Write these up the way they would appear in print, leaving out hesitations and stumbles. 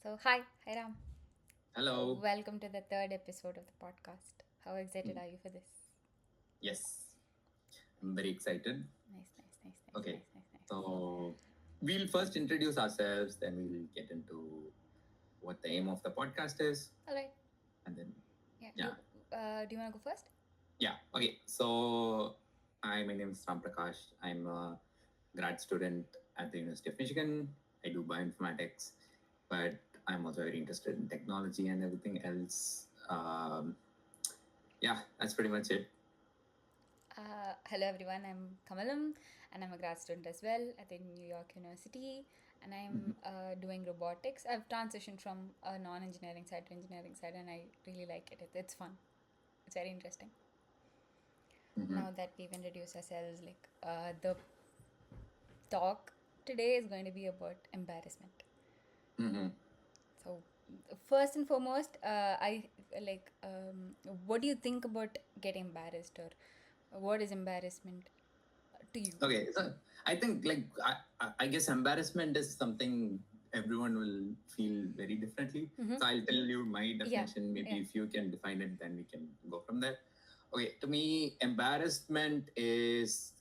Hi Ram. Hello. Welcome to the third episode of the podcast. How excited Mm, are you for this? Yes, I'm very excited. Nice, nice, nice, nice, Okay, nice, nice, nice. so we'll first introduce ourselves, then we'll get into what the aim of the podcast is, All right. and then, Yeah. yeah, Do you want to go first? yeah. Okay, so my name is Ram Prakash. I'm a grad student at the University of Michigan. I do bioinformatics, but I'm also very interested in technology and everything else. Yeah, that's pretty much it. Hello everyone. I'm Kamalam, and I'm a grad student as well at the New York University, and I'm doing robotics. I've transitioned from a non-engineering side to engineering side, and I really like it. It's fun. It's very interesting. Mm-hmm. Now that we've introduced ourselves, the talk today is going to be about embarrassment. Mm-hmm. So, first and foremost, I like. What do you think about getting embarrassed, or what is embarrassment to you? Okay, so I think I guess embarrassment is something everyone will feel very differently. Mm-hmm. So I'll tell you my Yeah, definition. yeah. Maybe if you can define it, then we can go from there. Okay, to me, embarrassment is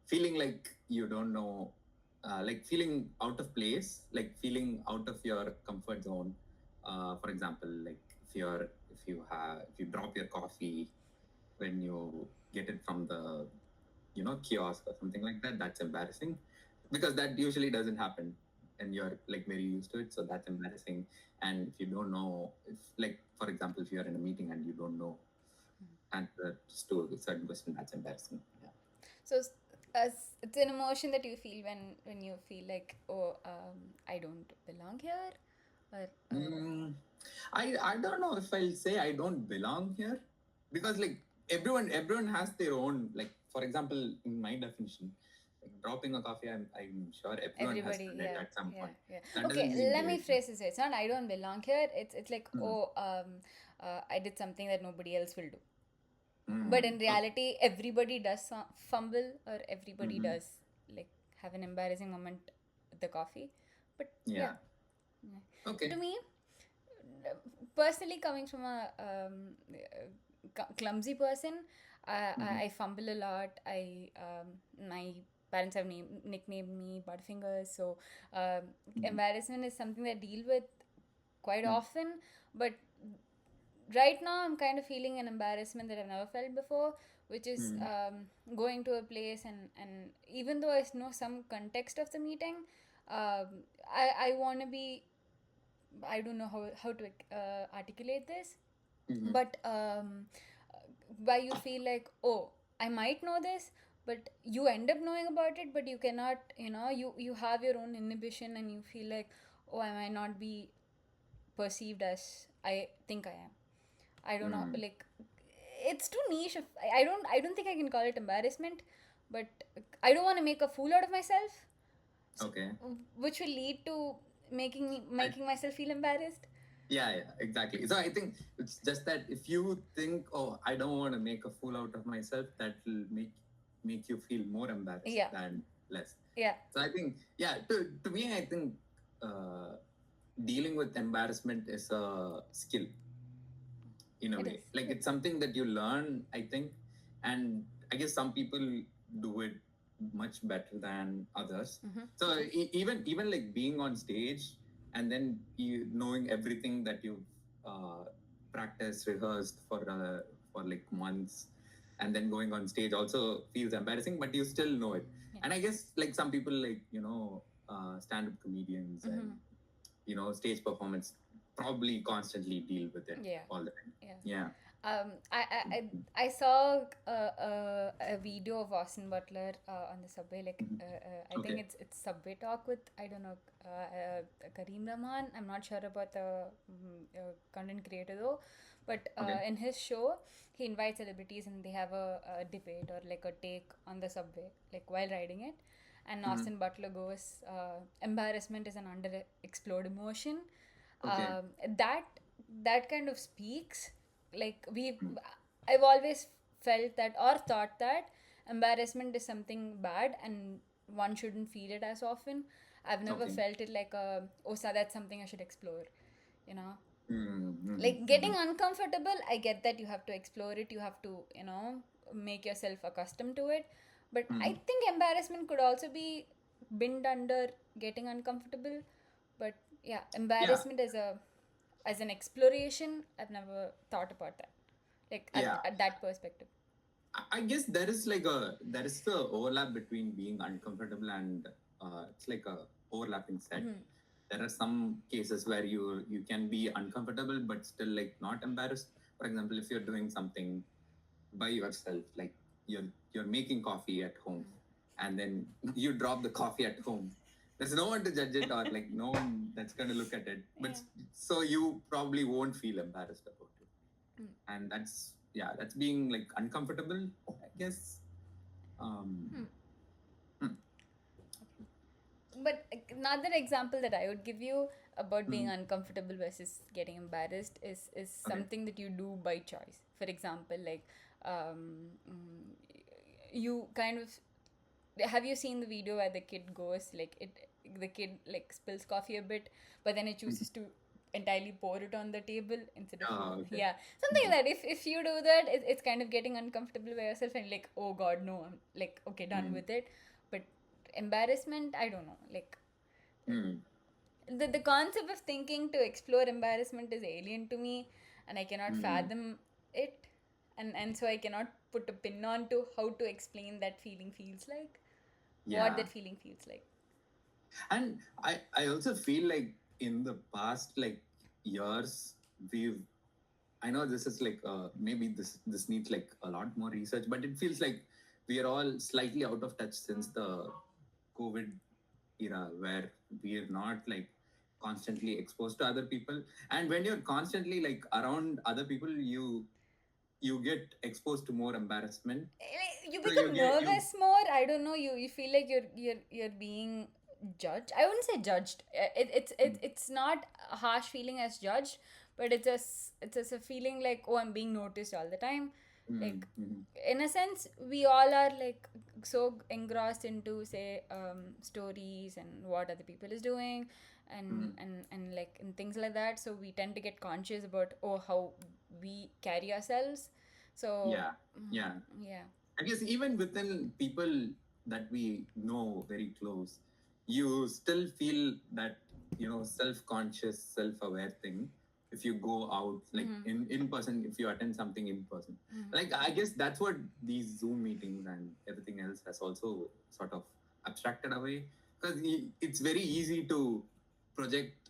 feeling like you don't know, like feeling out of place, like feeling out of your comfort zone. For example, like if you drop your coffee when you get it from the kiosk or something like that, that's embarrassing because that usually doesn't happen and you're like very used to it, so that's embarrassing. And if you don't know, if like for example if you're in a meeting and you don't know answer to a certain question, that's embarrassing. Yeah. So, as it's an emotion that you feel when you feel like, oh, I don't belong here, or mm, I don't know if I'll say I don't belong here, because like everyone has their own, like for example in my definition, like dropping a coffee, I'm sure everyone has everybody, done it yeah, at some yeah, point. yeah. That doesn't Okay, mean let me they. phrase this way. It's not I don't belong here. It's like, Mm, oh, I did something that nobody else will do. But in okay. reality, everybody does fumble, or everybody Mm-hmm. does like have an embarrassing moment with the coffee. But yeah, Yeah. yeah. So to Okay. me, personally, coming from a clumsy person, Mm-hmm. I fumble a lot. My parents have nicknamed me Butterfingers. So Mm-hmm. embarrassment is something that I deal with quite Mm-hmm. often. But right now I'm kind of feeling an embarrassment that I've never felt before, which is Mm-hmm. going to a place, and even though I know some context of the meeting, I want to be, I don't know how to articulate this, Mm-hmm. but why you feel like, oh, I might know this, but you end up knowing about it, but you cannot, you have your own inhibition, and you feel like, oh, I might not be perceived as I think I am. I don't know, Mm-hmm. like, it's too niche. I don't think I can call it embarrassment, but I don't want to make a fool out of myself, so, Okay. which will lead to I, making myself feel embarrassed. yeah, exactly. So I think it's just that if you think, oh, I don't want to make a fool out of myself, that will make you feel more embarrassed Yeah, than less. yeah, So I think, yeah, to me, I think uh, dealing with embarrassment is a skill in a it way. is. Like it's something that you learn, I think, and I guess some people do it much better than others. Mm-hmm. So even like being on stage and then you knowing everything that you've practiced, rehearsed for like months, and then going on stage also feels embarrassing, but you still know it. Yeah. And I guess like some people like stand-up comedians and Mm-hmm. stage performance probably constantly deal with it Yeah. all the time. Yeah. Yeah. Um, I, I, I saw a video of Austin Butler on the subway. Mhm. I think Okay. it's Subway Talk with, I don't know, Kareem Rahman. I'm not sure about the content creator though, but Okay. in his show, he invites celebrities and they have a debate or like a take on the subway, like while riding it. And Mhm. Austin Butler goes, embarrassment is an underexplored emotion. Okay. um, that that kind of speaks, like we Mm. I've always felt that or thought that embarrassment is something bad and one shouldn't feel it as often. I've never Okay. felt it like oh, so that's something I should explore, you know. Like Mm-hmm. getting uncomfortable, I get that you have to explore it, you have to, you know, make yourself accustomed to it. But I Mm-hmm. think embarrassment could also be binned under getting uncomfortable. But yeah, Yeah. embarrassment as an exploration, I've never thought about that, like Yeah. at that perspective. I guess there is the overlap between being uncomfortable and it's like a overlapping set. There are some cases where you can be uncomfortable but still like not embarrassed. For example, if you're doing something by yourself, like you're making coffee at home, and then you drop the coffee at home. There's no one to judge it, or like no one that's going to look at it. But Yeah. so you probably won't feel embarrassed about it, Mm. and that's yeah, that's being like uncomfortable, I guess. Um, Hmm. hmm, But another example that I would give you about being hmm, uncomfortable versus getting embarrassed is okay. something that you do by choice. For example, like um, mm, you kind of, have you seen the video where the kid goes like it, the kid like spills coffee a bit, but then it chooses to entirely pour it on the table instead of, Okay. yeah, something Mhm. like that. If you do that, it's kind of getting uncomfortable by yourself and like, oh god, no, I'm like, okay, done Mm, with it. But embarrassment, I don't know, like mm, the concept of thinking to explore embarrassment is alien to me, and I cannot mm. fathom it, and so I cannot put a pin on to how to explain that feeling feels like, what Yeah. that feeling feels like. And I also feel like in the past like years, we've I know this is like maybe this needs like a lot more research, but it feels like we are all slightly out of touch since the COVID era, where we are not like constantly exposed to other people. And when you're constantly like around other people, you get exposed to more embarrassment. You So you become get you nervous more. I don't know. You feel like you're being judged. I wouldn't say judged. It's not a harsh feeling as judged, but it's just a feeling like, oh, I'm being noticed all the time. mm, Like mm, in a sense, we all are like so engrossed into say stories and what other people is doing, mm, and like and things like that. So we tend to get conscious about, oh, how we carry ourselves. So yeah, yeah. yeah. I guess even within people that we know very close, you still feel that self-conscious, self-aware thing. If you go out like Mm-hmm. in person, if you attend something in person, Mm-hmm. like I guess that's what these Zoom meetings and everything else has also sort of abstracted away, because it's very easy to project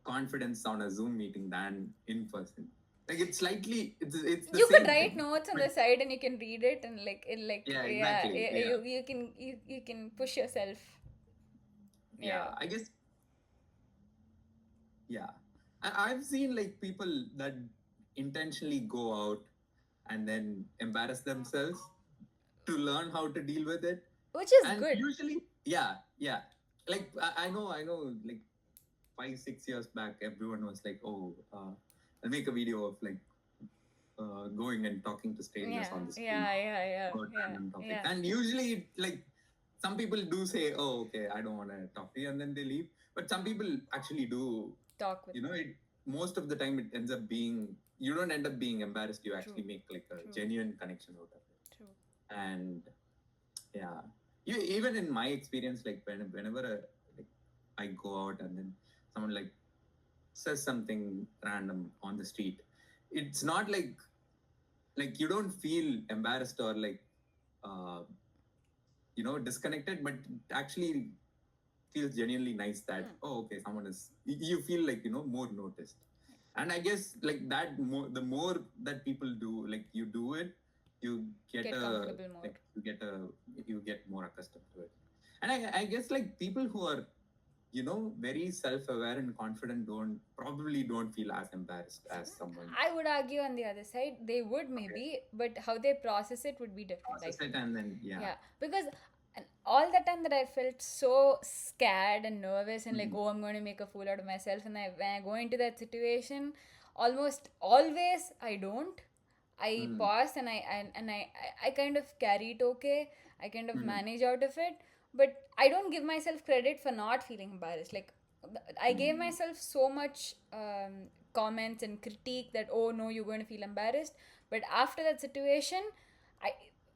confidence on a Zoom meeting than in person. Like it's the You could same write thing, notes on but the side and you can read it, and like it like, yeah, yeah, exactly. Yeah. you can push yourself. Yeah, Yeah. I guess. Yeah, I've seen like people that intentionally go out and then embarrass themselves to learn how to deal with it. Which is And good. usually, yeah, like I know like 5 6 years back everyone was like, oh, I'll make a video of like going and talking to strangers Yeah, on the street yeah, yeah, yeah, about yeah, random topics. yeah. And usually, like, some people do say, "Oh, okay, I don't want to talk to you," and then they leave. But some people actually do. Talk with them. It most of the time it ends up being you don't end up being embarrassed. You True, actually make like a true, genuine connection out of it. true. And yeah, even in my experience, like whenever like I go out and then someone like says something random on the street, it's not like you don't feel embarrassed or like uh, disconnected, but it actually feels genuinely nice that, Hmm. oh, okay, someone is you feel like more noticed. And I guess like that the more that people do, like you do it, you get Get a comfortable more. like you get more accustomed to it. And I guess like people who are very self-aware and confident don't feel as embarrassed See, as someone I would argue on the other side, they would okay maybe, but how they process it would be different, I process it feel. and then yeah. Yeah, because and all the time that I felt so scared and nervous and like, Mm, oh, I'm going to make a fool out of myself, and when I go into that situation, almost always I don't. I mm, pause and I kind of carry it okay. I kind of mm, manage out of it. but I don't give myself credit for not feeling embarrassed. Like, I gave Mm. myself so much comments and critique that, oh no, you're going to feel embarrassed. But after that situation, I,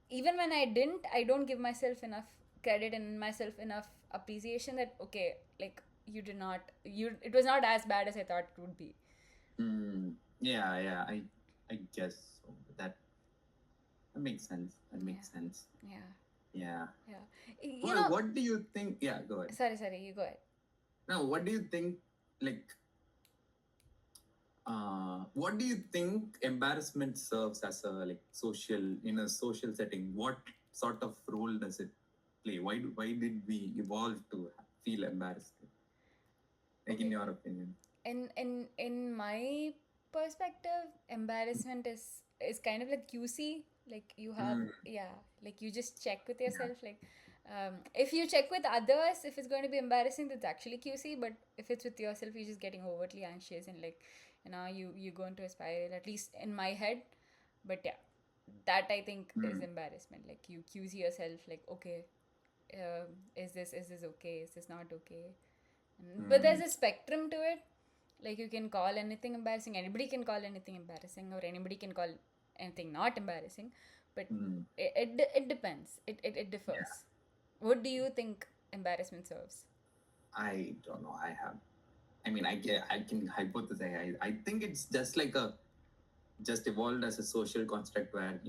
even when I didn't, I don't give myself enough credit and myself enough appreciation that, okay, like, you did not, you, it was not as bad as I thought it would be. Mm. Yeah, yeah. I guess so. That makes sense. That makes Yeah, sense. yeah, Yeah. yeah. You Well, know, what do you think? Yeah, go ahead. sorry, you go ahead. Now, what do you think? Like, what do you think embarrassment serves as a like social in a social setting? What sort of role does it play? Why did we evolve to feel embarrassed? Like in Okay. your opinion? In my perspective, embarrassment is kind of like QC. Like, you have, Mm, yeah, like, you just check with yeah. yourself. Like, if you check with others, if it's going to be embarrassing, that's actually QC. But if it's with yourself, you're just getting overtly anxious, and like, you go into a spiral, at least in my head. But yeah, that I think is Mm, embarrassment. Like, you QC yourself, like, okay, is this okay, is this not okay? But there's mm, a spectrum to it. Like, you can call anything embarrassing, anybody can call anything embarrassing, or anybody can call anything not embarrassing. But mm, it depends, it yeah. differs. What do you think embarrassment serves? I don't know. I mean, I can hypothesize. I think it's just like a just evolved as a social construct where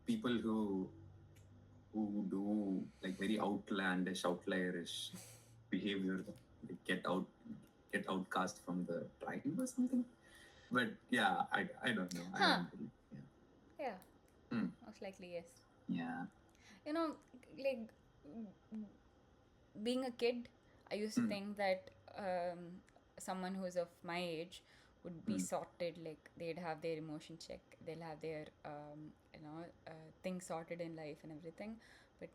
people who do like very outlandish, outlierish behavior, like get outcast from the tribe or something. But yeah, I don't know. I Huh. don't really. Yeah, Yeah. Hmm. most likely yes. Yeah. you know like, being a kid, I used to Hmm. think that someone who's of my age would be Hmm. sorted. Like, they'd have their emotion check, they'll have their things sorted in life and everything. But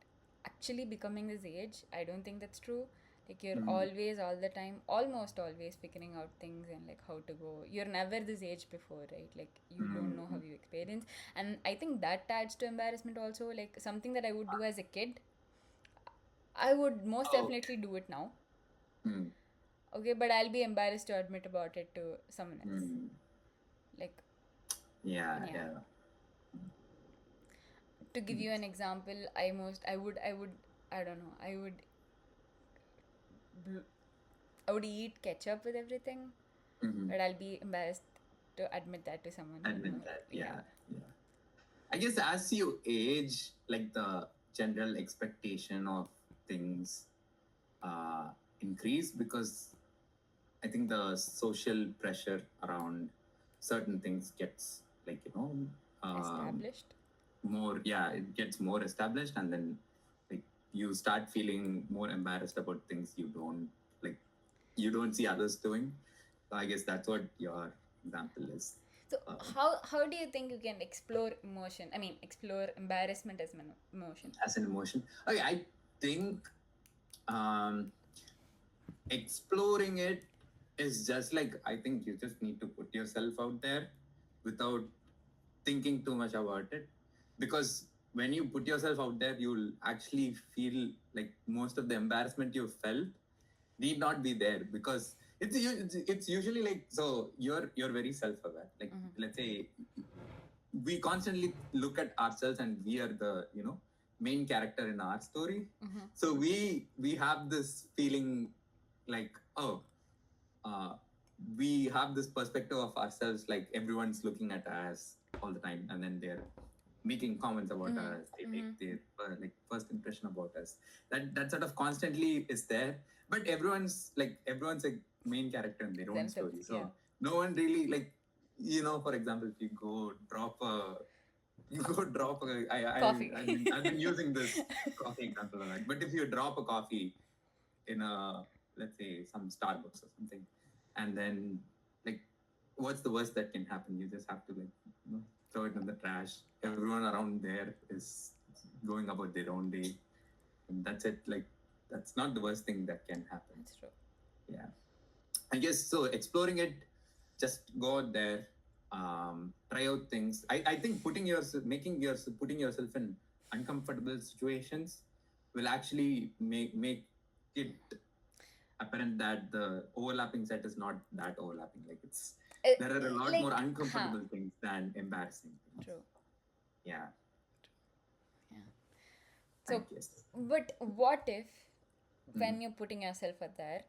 actually, becoming this age, I don't think that's true. Like, you're Hmm. always, all the time, almost always figuring out things and like how to go. You're never this age before, right? Like, you don't know how Hmm. you experience. And I think that adds to embarrassment also. Like, something that I would do as a kid, I would most Oh. definitely do it now. Hmm. Okay, but I'll be embarrassed to admit about it to someone else. Hmm. Like, Yeah. yeah. Yeah. To give Hmm. you an example, I would, I don't know, I would eat ketchup with everything, Hmm. but I'll be embarrassed to admit that to someone who Admit knows. that. Yeah. Yeah. Yeah. I guess as you age, like the general expectation of things uh, increase because I think the social pressure around certain things gets like Established. more, yeah, it gets more established, and then like you start feeling more embarrassed about things like you don't see others doing. So I guess that's what your example is. So um, how do you think you can explore emotion? I mean, explore embarrassment as an emotion. as an emotion. Okay, I think um, exploring it is just like, I think you just need to put yourself out there without thinking too much about it, because when you put yourself out there, you'll actually feel like most of the embarrassment you felt need not be there, because it's usually like, so you're very self-aware, like Mm-hmm. let's say we constantly look at ourselves and we are the main character in our story. Mm-hmm. So we have this feeling like, oh, uh, we have this perspective of ourselves, like everyone's looking at us all the time, and then they're making comments about Mm-hmm. us. They make Mm-hmm. their like first impression about us. That sort of constantly is there, but everyone's a main character in their own Themselves. story. Yeah. So no one really, like, for example, if you go drop a you go drop a Coffee. I've been using this coffee example a lot, but if you drop a coffee in a, let's say, some Starbucks or something, and then, like, what's the worst that can happen? You just have to, like, throw it in the trash. Everyone around there is going about their own day, and that's it. Like, that's not the worst thing that can happen. That's true. Yeah, I guess so. Exploring it, just go out there, try out things. I think putting yourself in uncomfortable situations will actually make it apparent that the overlapping set is not that overlapping. Like it's there are a lot more Like, huh? uncomfortable things than embarrassing things. True. Yeah, Yeah. I So, guess. but what if Mm. when you're putting yourself out there,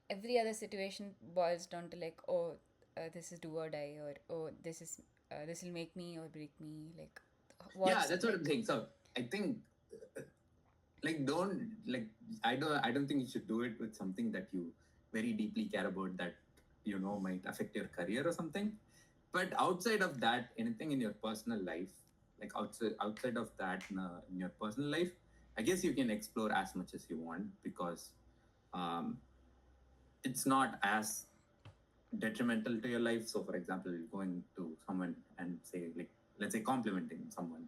every other situation boils down to like, oh, this is do or die, or oh, this will make me or break me. Like, Yeah, what's that's what I'm like, saying. So I think like don't like I don't think you should do it with something that you very deeply care about that might affect your career or something. But outside of that, anything in your personal life, like outside of that in your personal life, I guess you can explore as much as you want because um, it's not as detrimental to your life. So, for example, going to someone and say, like, let's say, complimenting someone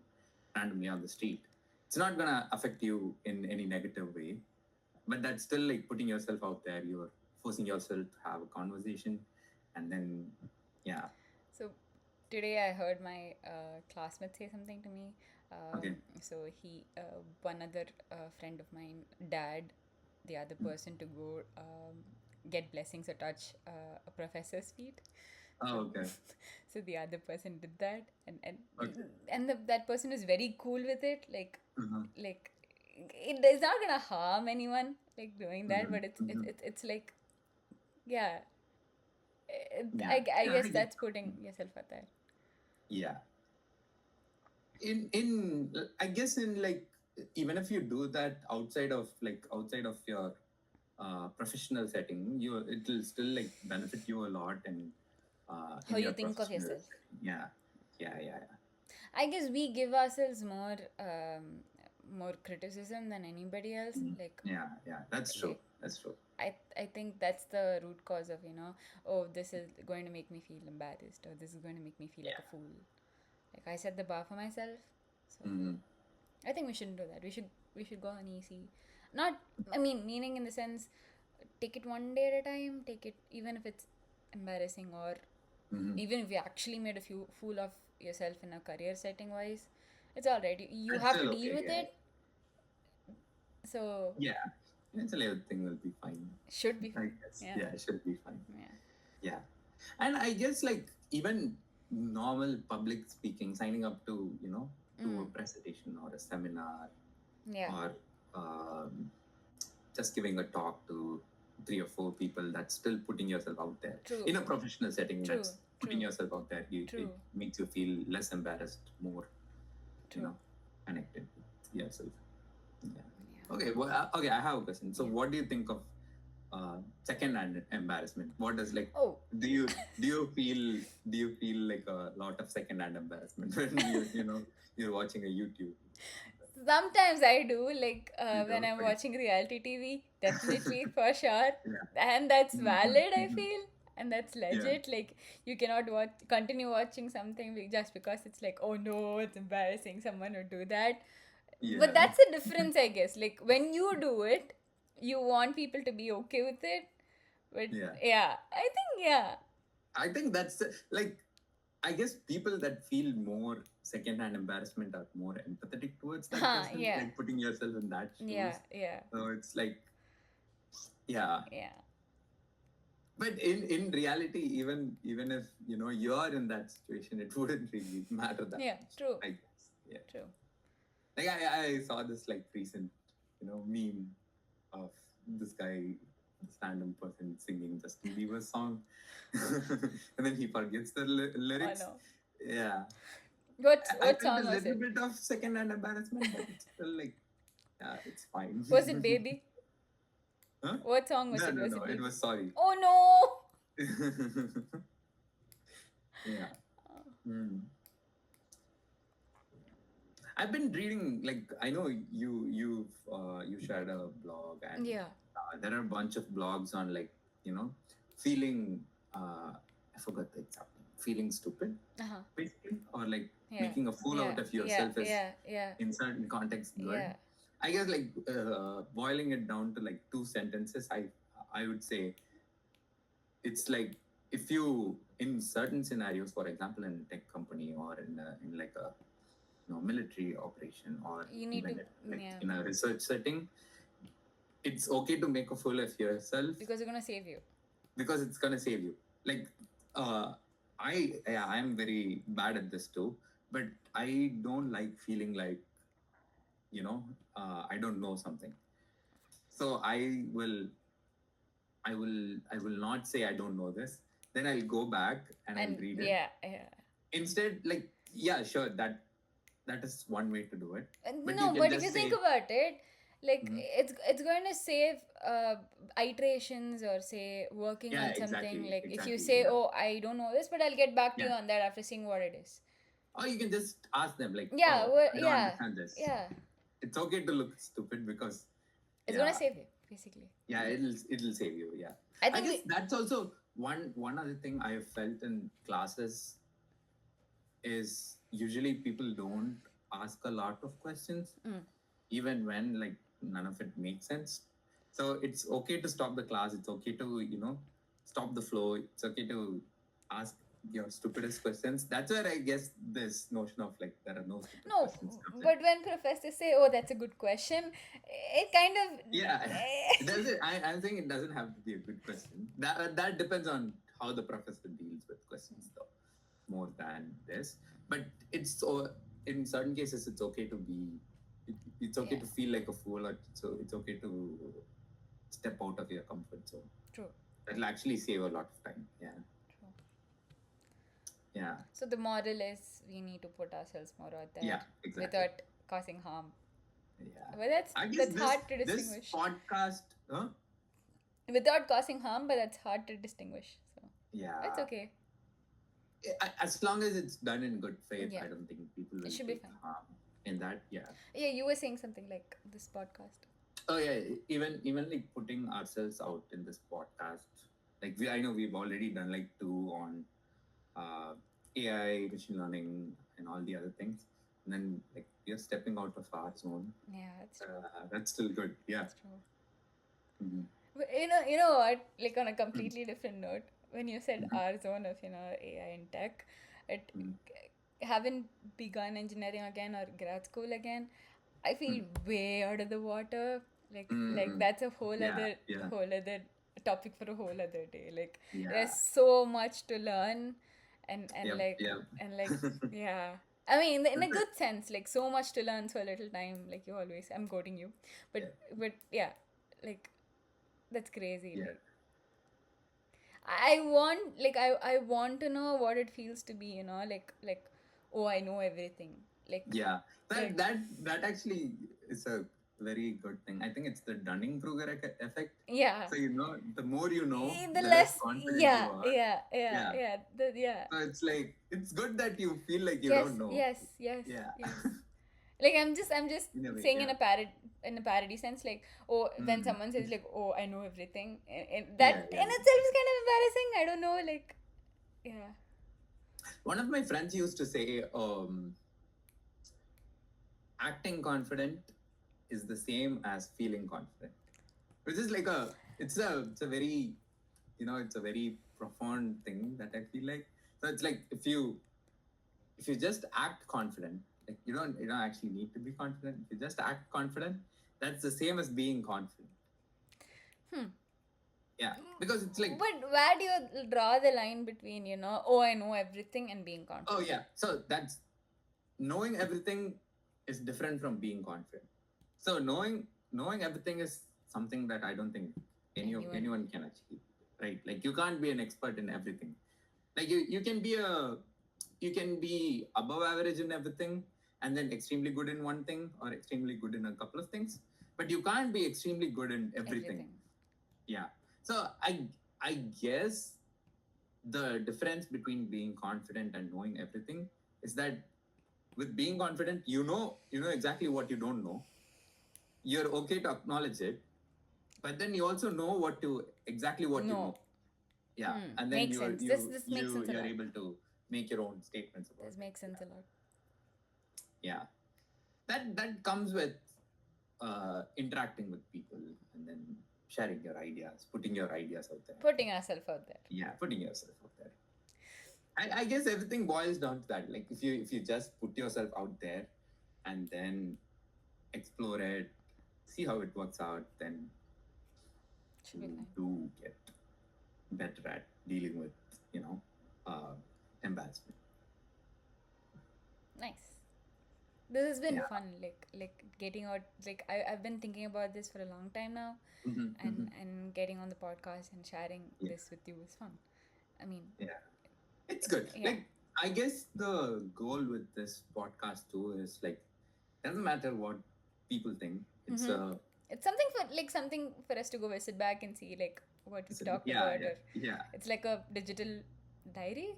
randomly on the street, it's not gonna affect you in any negative way. But that's still like putting yourself out there. You're forcing yourself to have a conversation, and then, yeah, so today I heard my classmate say something to me. okay, So one other friend of mine, dad, the other person to go get blessings or touch a professor's feet. So, oh, okay, so the other person did that, okay, that person is very cool with it. uh-huh. Like it is not gonna harm anyone like doing that, Mm-hmm. but Mm-hmm. it's like yeah. Yeah, I yeah, guess I get. that's putting yourself out there. Yeah, in I guess in like even if you do that outside of your professional setting, it'll still like benefit you a lot How in you your think of professional yourself. setting. Yeah, yeah, yeah, yeah. I guess we give ourselves more criticism than anybody else. Mm. Yeah, yeah. That's true. Like That's true. I think that's the root cause of oh, this is going to make me feel embarrassed, or this is going to make me feel like Yeah. a fool. Like I set the bar for myself, so Mm-hmm. I think we shouldn't do that. We should go on easy. Not, I mean, meaning in the sense, take it one day at a time. Take it even if it's embarrassing, or Mm-hmm. even if you actually made a fool of yourself in a career setting wise, it's all right. You That's have to still deal okay. with Yeah, it. So yeah. Eventually, everything will be fine. should be I fine. guess. Yeah, Yeah, it should be fine. yeah, Yeah, and I guess like even normal public speaking, signing up to to a presentation or a seminar yeah. or um, just giving a talk to three or four people, that's still putting yourself out there True, in a professional setting. true, That's putting true, yourself out there. It true, makes you feel less embarrassed, more you true. know connected with yourself. Yeah. Yeah. Okay, well, okay, I have a question. So Yeah. what do you think of second-hand embarrassment? What does like Oh, do you do you feel do you feel like a lot of second-hand embarrassment when you're watching a YouTube? sometimes I do, like You when do? I'm Okay. watching reality TV, definitely for sure. Yeah. And that's Mm-hmm. valid, I Mm-hmm. feel. And that's Yeah. legit. Like, you cannot continue watching something just because it's like, oh no, it's embarrassing. Someone would do that. But Yeah. that's the difference, I guess. Like, when you do it, you want people to be okay with it. But Yeah. yeah, I think, yeah. I think that's like I guess people that feel more second-hand embarrassment are more empathetic towards that Huh, person, yeah. like putting yourself in that Yeah, shoes. yeah, So it's like, yeah. yeah. But in reality, even if you're in that situation, it wouldn't really matter that Yeah, much. true, I guess. Yeah. true. Like I saw this like recent, meme of this guy, this random person singing Justin Bieber's song, and then he forgets the Oh lyrics. no. Yeah, I What felt a song was little it? bit of second-hand embarrassment, but it's still like, yeah, it's fine. Was it Baby? Huh? What song was No, it? no, Was no. it It Baby? was sorry. Oh no! Yeah. Hmm. I've been reading, like I know you shared a blog, and Yeah. there are a bunch of blogs on like feeling I forgot the exact name, feeling stupid Uh-huh. basically, or like Yeah. making a fool Yeah. out of Yeah. yourself is Yeah. Yeah. in certain contexts good. Yeah. I guess like boiling it down to like two sentences, I would say it's like if you in certain scenarios, for example, in a tech company or in like a military operation, or You need even to, like yeah, in a research setting, it's okay to make a fool of yourself because they're gonna save you. because it's gonna save you. Like, uh, I'm very bad at this too, but I don't like feeling like, you know, I don't know something. So I will not say I don't know this. Then I'll go back and I'll And read it. yeah, yeah. Instead, like, yeah, sure, that is one way to do it. But you No, can but if you just think say, about it, like mhm, it's going to save iterations, or say working yeah, on something. exactly, Like if you exactly, say, yeah, "Oh, I don't know this, but I'll get back to yeah. you on that after seeing what it is." Or you can just ask them, like, Yeah, oh, well, I don't yeah, understand this. yeah. It's okay to look stupid because, It's gonna yeah, save you, basically. yeah, it'll save you. Yeah, I I think guess we. that's also one other thing I have felt in classes is usually people don't ask a lot of questions, Mm, even when like none of it makes sense. So it's okay to stop the class. It's okay to, stop the flow. It's okay to ask your stupidest questions. That's where I guess this notion of like there are no stupid no, questions comes in. but when professors say, "Oh, that's a good question," it kind Yeah, it of. doesn't. I'm saying it doesn't have to be a good question. That depends on how the professor deals with questions, though, more than this. But it's so in certain cases, it's okay to be. It's okay Yeah, to feel like a fool, or so it's okay to step out of your comfort zone. true. That'll actually save a lot of time. Yeah, True. yeah, So the moral is we need to put ourselves more out there yeah. Exactly. without causing harm. Yeah. But that's I guess that's this hard to this distinguish. podcast. Huh? Without causing harm, but that's hard to distinguish. So that's Yeah. okay. As long as it's done in good faith, Yeah, I don't think people it will should be take fine. harm in that. Yeah. Yeah, you were saying something like this podcast. Oh yeah. Even like putting ourselves out in this podcast. Like I know we've already done like two on uh, AI, machine learning, and all the other things. And then like we are stepping out of our zone. Yeah, that's true. That's still good. Yeah. That's true. Mm-hmm. But you know what? Like on a completely different note, when you said our zone of AI and tech, it Mm-hmm. haven't begun engineering again or grad school again. I feel way out of the water. Like Mm-hmm. that's a whole Yeah. other Yeah. whole other topic for a whole other day. Like there's Yeah. so much to learn, and Yep. like Yep. and like yeah. I mean, in a That's it. good sense, like so much to learn, so little time. Like you always, I'm quoting you, but Yeah. but yeah, like that's crazy. Yeah. Like I want to know what it feels to be, like oh, I know everything. Like Yeah, like that actually is a very good thing. I think it's the Dunning-Kruger effect. yeah. So the more you know, The the less less, confident you yeah, are. yeah, yeah, Yeah. yeah, yeah. So it's like it's good that you feel like you Yes, don't know. yes, yes, Yeah. yes. Like I'm just In a way, saying yeah. in a parody sense, like oh, when Mm. someone says like oh, I know everything, and that Yeah, in yeah. itself is kind of embarrassing. I don't know, like yeah. One of my friends used to say, acting confident is the same as feeling confident, which is like it's a very it's a very profound thing that I feel like. So it's like if you just act confident, like you don't actually need to be confident. If you just act confident, that's the same as being confident. Hmm. Yeah, because it's like, But where do you draw the line between, oh, I know everything and being oh confident? yeah, so that's knowing everything is different from being confident. So knowing everything is something that I don't think Anyone. anyone can achieve, right? Like you can't be an expert in everything. Like you can be above average in everything and then extremely good in one thing or extremely good in a couple of things, but you can't be extremely good in everything. Everything. Yeah. So I guess the difference between being confident and knowing everything is that with being confident, you know exactly what you don't know. You're okay to acknowledge it, but then you also know exactly what you No. know. Yeah, and then Makes you're sense. you This makes you sense a you're lot. able to make your own statements about This it. makes sense a lot. Yeah, that comes with interacting with people and then sharing your ideas, putting your ideas out there. Putting ourselves out there. Yeah, putting yourself out there. I guess everything boils down to that. Like if you just put yourself out there, and then explore it, see how it works out, then Should be you fine. do get better at dealing with, you know, uh, embarrassment. Nice. This has been Yeah. fun, like getting out. Like I've been thinking about this for a long time now, Mhm, mhm. and getting on the podcast and sharing Yeah. this with you is fun. I mean, Yeah. It's good. yeah. Like, I guess the goal with this podcast too is like, doesn't matter what people think. It's Mm-hmm. a, It's something for like something for us to go visit back and see like what we talked yeah, about, yeah, or yeah, it's like a digital diary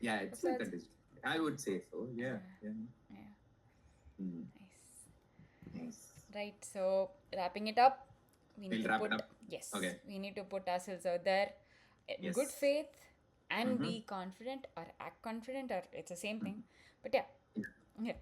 yeah. of It's like a sorts. digital. I would say so. Yeah, Yeah, yeah. yeah. Mm, Nice. nice. Right. So wrapping it up, we need We'll to wrap it put up. yes, Okay. we need to put ourselves out there in good Yes. faith and Mm-hmm. be confident or act confident, or it's the same thing. But yeah, Yeah. yeah.